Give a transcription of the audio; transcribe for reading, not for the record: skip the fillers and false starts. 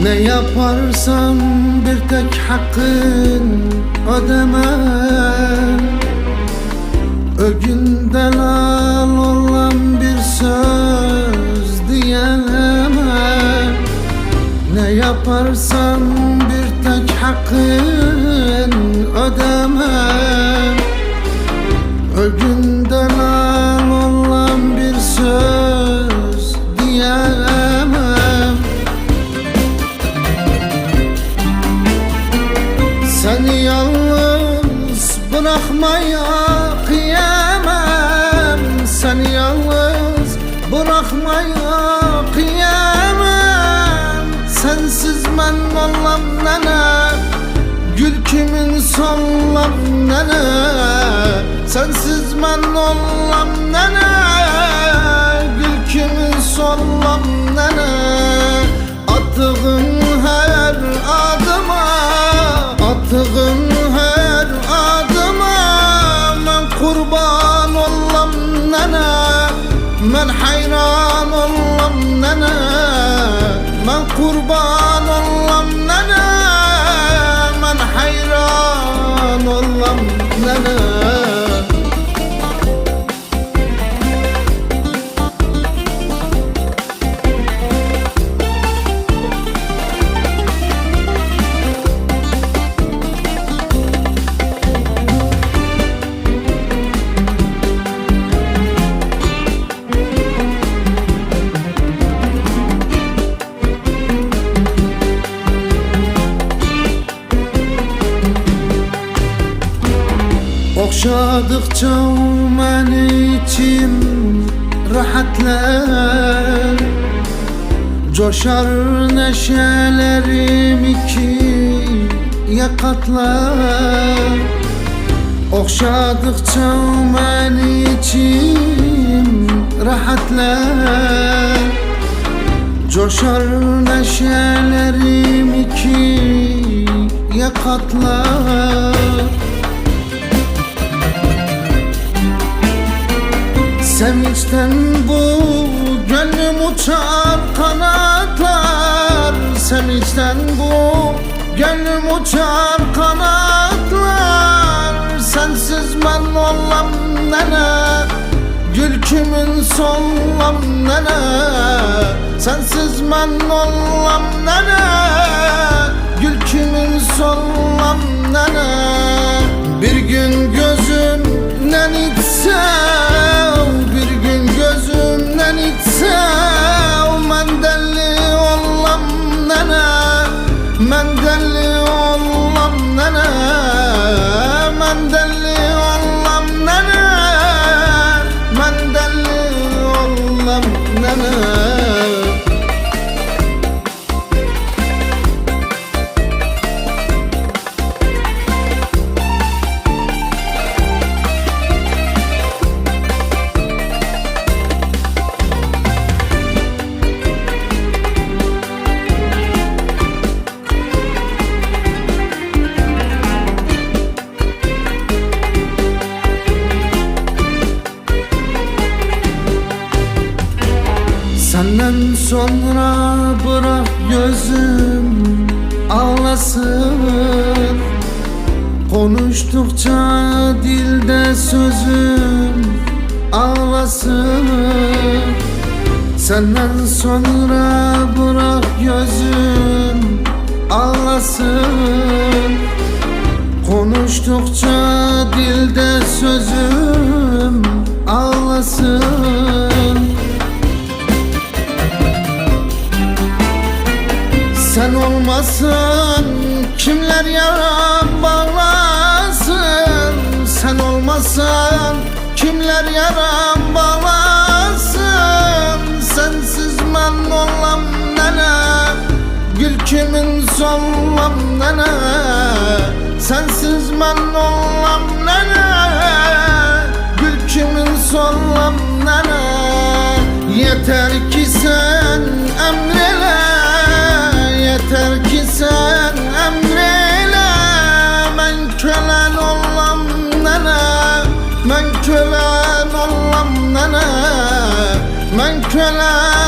Ne yaparsam bir tek hakkın ödeme. Ögünden al olan bir söz diyemem. Ne yaparsam bir tek hakkın ödeme. Ögünden al olan bir söz diyemem. Seni yalnız bırakmaya kıyamam. Seni yalnız bırakmaya kıyamam. Sensiz ben olmam nene, gül kimin sollam nene. Sensiz ben olmam nene, gül kimin sollam nene. Attığın her adıma, attığın her adıma ben kurban ollam nene. Ben hayran ollam nene, ben kurban ollam nene. Ben hayran ollam nene. Okşadıkça beni içim rahatlar. Coşar neşelerim ikiye katlar. Okşadıkça beni içim rahatlar. Coşar neşelerim ikiye katlar. Sevinçten bu gönlüm uçar kanatlar. Sevinçten bu gönlüm uçar kanatlar. Sensiz ben ollam nene, gül kimin sollam nene. Sensiz ben ollam nene, gül kimin sollam nene. Bir gün gözümden içsem, bir gün gözümden içsem, ben deli ollam nene, ben deli ollam nene. Ben deli ollam nene, ben deli ollam nene. Senden sonra bırak gözüm ağlasın. Konuştukça dilde sözüm ağlasın. Senden sonra bırak gözüm ağlasın. Konuştukça dilde sözüm ağlasın. Sen olmasan kimler yaram bağlasın. Sen olmasan kimler yaram bağlasın. Sensiz ben ollam nene, gül kimin sollam nene. Sensiz ben ollam nene, gül kimin sollam nene. Yeter ki sen emrele, yeter ki sen emreyle. Ben kölen ollam nene, ben kölen ollam nene. Ben kölen